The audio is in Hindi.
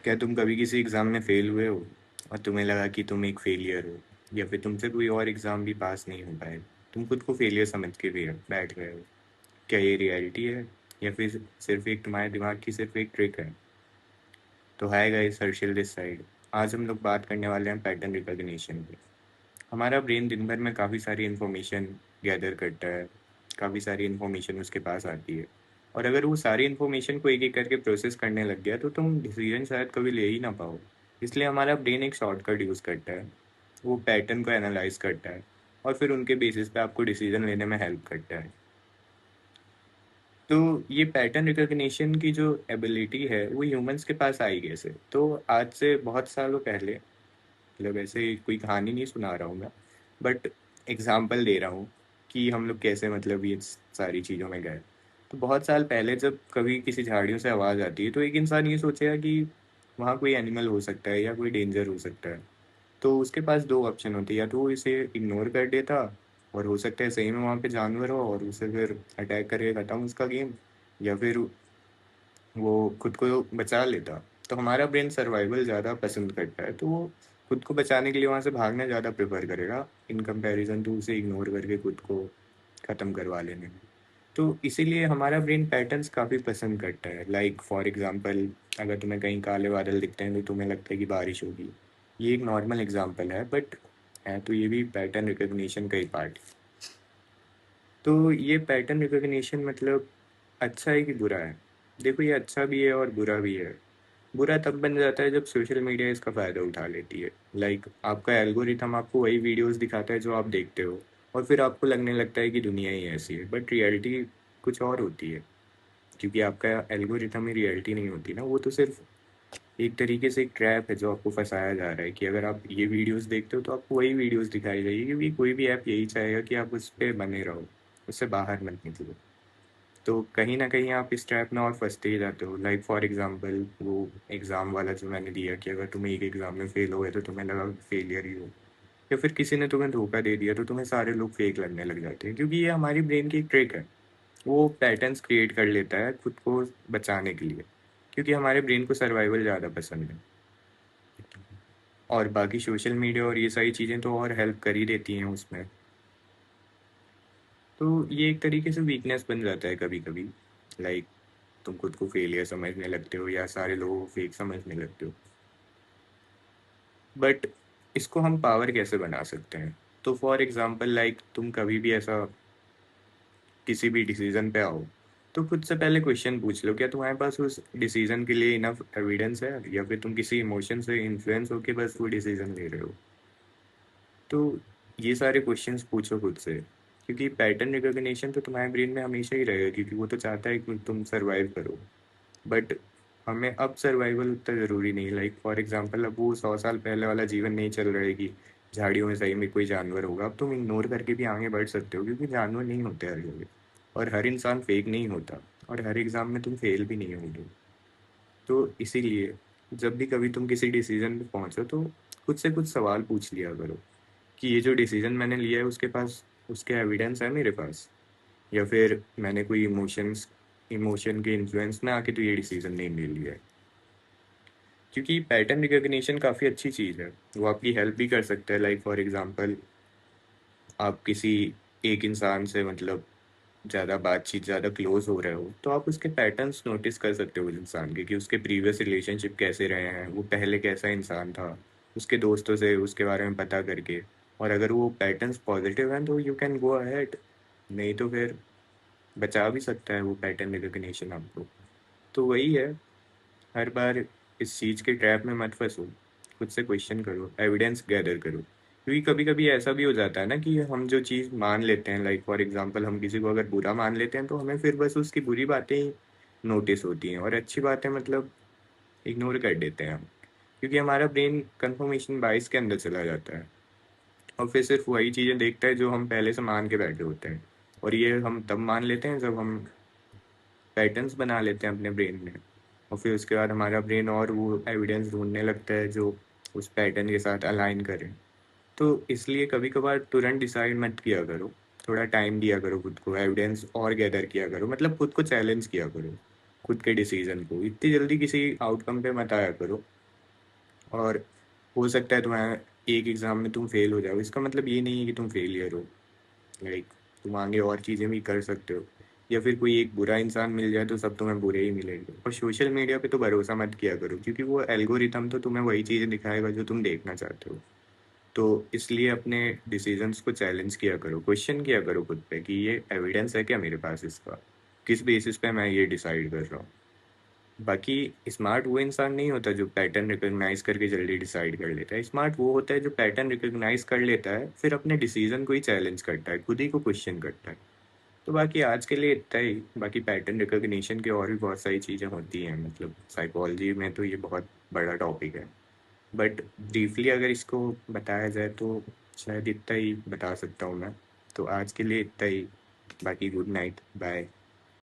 क्या तुम कभी किसी एग्ज़ाम में फ़ेल हुए हो और तुम्हें लगा कि तुम एक फेलियर हो, या फिर तुमसे कोई और एग्ज़ाम भी पास नहीं हो पाए? तुम खुद को फेलियर समझ के भी बैठ गए हो? क्या ये रियलिटी है, या फिर सिर्फ एक तुम्हारे दिमाग की सिर्फ एक ट्रिक है? तो hi guys, Harshil this side. आज हम लोग बात करने वाले हैं पैटर्न रिकॉग्निशन पे। हमारा ब्रेन दिन भर में काफ़ी सारी इन्फॉर्मेशन गैदर करता है, काफ़ी सारी इन्फॉर्मेशन उसके पास आती है। और अगर वो सारी इन्फॉर्मेशन को एक एक करके प्रोसेस करने लग गया तो तुम डिसीजन शायद कभी ले ही ना पाओ। इसलिए हमारा ब्रेन एक शॉर्टकट यूज़ करता है। वो पैटर्न को एनालाइज करता है और फिर उनके बेसिस पे आपको डिसीजन लेने में हेल्प करता है। तो ये पैटर्न रिकॉग्निशन की जो एबिलिटी है वो ह्यूमंस के पास आई कैसे? तो आज से बहुत सालों पहले, मतलब ऐसे कोई कहानी नहीं सुना रहा हूँ मैं, बट एग्जाम्पल दे रहा हूँ कि हम लोग कैसे मतलब ये सारी चीज़ों में गए। तो बहुत साल पहले जब कभी किसी झाड़ियों से आवाज़ आती है तो एक इंसान ये सोचेगा कि वहाँ कोई एनिमल हो सकता है या कोई डेंजर हो सकता है। तो उसके पास दो ऑप्शन होते हैं, या तो वो इसे इग्नोर कर देता और हो सकता है सही में वहाँ पे जानवर हो और उसे फिर अटैक करके ख़त्म उसका गेम, या फिर वो खुद को बचा लेता। तो हमारा ब्रेन सर्वाइवल ज़्यादा पसंद करता है, तो वो खुद को बचाने के लिए वहाँ से भागना ज़्यादा प्रेफर करेगा इन कंपैरिजन टू उसे इग्नोर करके खुद को ख़त्म करवा लेने में। तो इसीलिए हमारा ब्रेन पैटर्न्स काफ़ी पसंद करता है। लाइक फॉर एग्जांपल, अगर तुम्हें कहीं काले बादल दिखते हैं तो तुम्हें लगता है कि बारिश होगी। ये एक नॉर्मल एग्जांपल है, बट है तो ये भी पैटर्न रिकॉग्निशन का ही पार्ट। तो ये पैटर्न रिकॉग्निशन मतलब अच्छा है कि बुरा है? देखो, ये अच्छा भी है और बुरा भी है। बुरा तब बन जाता है जब सोशल मीडिया इसका फ़ायदा उठा लेती है। लाइक आपका एल्गोरिथम आपको वही वीडियोस दिखाता है जो आप देखते हो, और फिर आपको लगने लगता है कि दुनिया ही ऐसी है, बट रियलिटी कुछ और होती है। क्योंकि आपका एल्गोरिथम ही रियलिटी नहीं होती ना, वो तो सिर्फ एक तरीके से एक ट्रैप है जो आपको फंसाया जा रहा है कि अगर आप ये वीडियोस देखते हो तो आपको वही वीडियोस दिखाई जाएगी, क्योंकि कोई भी ऐप यही चाहेगा कि आप उस पर बने रहो, उससे बाहर मत निकलो। तो कहीं न कहीं आप इस ट्रैप में और फँसते ही जाते हो। लाइक फॉर एग्ज़ाम्पल, वो एग्ज़ाम वाला जो मैंने दिया कि अगर तुम एक एग्ज़ाम में फ़ेल हो गए तो तुम्हें लगा फेलियर ही हो, या फिर किसी ने तुम्हें धोखा दे दिया तो तुम्हें सारे लोग फेक लगने लग जाते हैं, क्योंकि ये हमारी ब्रेन की एक ट्रिक है। वो पैटर्न्स क्रिएट कर लेता है खुद को बचाने के लिए, क्योंकि हमारे ब्रेन को सर्वाइवल ज़्यादा पसंद है। और बाकी सोशल मीडिया और ये सारी चीज़ें तो और हेल्प कर ही देती हैं उसमें। तो ये एक तरीके से वीकनेस बन जाता है कभी कभी। लाइक तुम खुद को फेलियर समझने लगते हो या सारे लोगों को फेक समझने लगते हो। बट इसको हम पावर कैसे बना सकते हैं? तो फॉर एग्जांपल, लाइक तुम कभी भी ऐसा किसी भी डिसीजन पे आओ तो खुद से पहले क्वेश्चन पूछ लो, क्या तुम्हारे पास उस डिसीजन के लिए इनफ एविडेंस है, या फिर तुम किसी इमोशन से इन्फ्लुएंस होके बस वो डिसीजन ले रहे हो? तो ये सारे क्वेश्चंस पूछो खुद से, क्योंकि पैटर्न रिकॉग्निशन तो तुम्हारे ब्रेन में हमेशा ही रहेगा, क्योंकि वो तो चाहता है कि तुम सर्वाइव करो। बट हमें अब सर्वाइवल उतना ज़रूरी नहीं। लाइक फॉर एग्जांपल, अब वो 100 साल पहले वाला जीवन नहीं चल रहा है कि झाड़ियों में सही में कोई जानवर होगा। अब तुम इग्नोर करके भी आगे बढ़ सकते हो, क्योंकि जानवर नहीं होते हर जगह, और हर इंसान फेक नहीं होता, और हर एग्ज़ाम में तुम फेल भी नहीं होगे। तो इसीलिए जब भी कभी तुम किसी डिसीजन पे पहुंचो तो खुद से कुछ सवाल पूछ लिया करो कि ये जो डिसीजन मैंने लिया है उसके पास उसके एविडेंस है मेरे पास, या फिर मैंने कोई इमोशन के इन्फ्लुएंस में आके तो ये डिसीजन नहीं ले लिया है। क्योंकि पैटर्न रिकॉग्निशन काफ़ी अच्छी चीज़ है, वो आपकी हेल्प भी कर सकता है। लाइक फॉर एग्जांपल, आप किसी एक इंसान से मतलब ज़्यादा बातचीत, ज़्यादा क्लोज हो रहे हो तो आप उसके पैटर्न्स नोटिस कर सकते हो उस इंसान के, कि उसके प्रीवियस रिलेशनशिप कैसे रहे हैं, वो पहले कैसा इंसान था, उसके दोस्तों से उसके बारे में पता करके। और अगर वो पैटर्न्स पॉजिटिव हैं तो यू कैन गो अहेड, नहीं तो फिर बचा भी सकता है वो पैटर्न रिकॉग्निशन आपको। तो वही है, हर बार इस चीज़ के ट्रैप में मत फंसो। खुद से क्वेश्चन करो, एविडेंस गैदर करो, क्योंकि कभी कभी ऐसा भी हो जाता है ना कि हम जो चीज़ मान लेते हैं, लाइक फॉर एग्जांपल हम किसी को अगर बुरा मान लेते हैं तो हमें फिर बस उसकी बुरी बातें ही नोटिस होती हैं, और अच्छी बातें मतलब इग्नोर कर देते हैं हम, क्योंकि हमारा ब्रेन कंफर्मेशन बाइस के अंदर चला जाता है और फिर सिर्फ वही चीज़ें देखता है जो हम पहले से मान के बैठे होते हैं। और ये हम तब मान लेते हैं जब हम पैटर्न्स बना लेते हैं अपने ब्रेन में, और फिर उसके बाद हमारा ब्रेन और वो एविडेंस ढूंढने लगता है जो उस पैटर्न के साथ अलाइन करे। तो इसलिए कभी कभार तुरंत डिसाइड मत किया करो, थोड़ा टाइम दिया करो खुद को, एविडेंस और गैदर किया करो, मतलब खुद को चैलेंज किया करो, खुद के डिसीजन को इतनी जल्दी किसी आउटकम पे मत आया करो। और हो सकता है तुम्हारा एक एग्ज़ाम में तुम फेल हो जाओ, इसका मतलब ये नहीं है कि तुम फेलियर हो। लाइक तुम आगे और चीज़ें भी कर सकते हो। या फिर कोई एक बुरा इंसान मिल जाए तो सब तुम्हें बुरे ही मिलेंगे। और सोशल मीडिया पे तो भरोसा मत किया करो, क्योंकि वो एल्गोरिथम तो तुम्हें वही चीज़ें दिखाएगा जो तुम देखना चाहते हो। तो इसलिए अपने डिसीजंस को चैलेंज किया करो, क्वेश्चन किया करो खुद पे कि ये एविडेंस है क्या मेरे पास इसका, किस बेसिस पे मैं ये डिसाइड कर रहा हूँ। बाकी स्मार्ट वो इंसान नहीं होता जो पैटर्न रिकॉग्नाइज करके जल्दी डिसाइड कर लेता है। स्मार्ट वो होता है जो पैटर्न रिकॉग्नाइज कर लेता है, फिर अपने डिसीजन को ही चैलेंज करता है, खुद ही को क्वेश्चन करता है। तो बाकी आज के लिए इतना ही। बाकी पैटर्न रिकॉग्निशन की और भी बहुत सारी चीज़ें होती हैं, मतलब साइकोलॉजी में तो ये बहुत बड़ा टॉपिक है। बट ब्रीफली अगर इसको बताया जाए तो शायद इतना ही बता सकता हूँ मैं। तो आज के लिए इतना ही। बाकी गुड नाइट, बाय।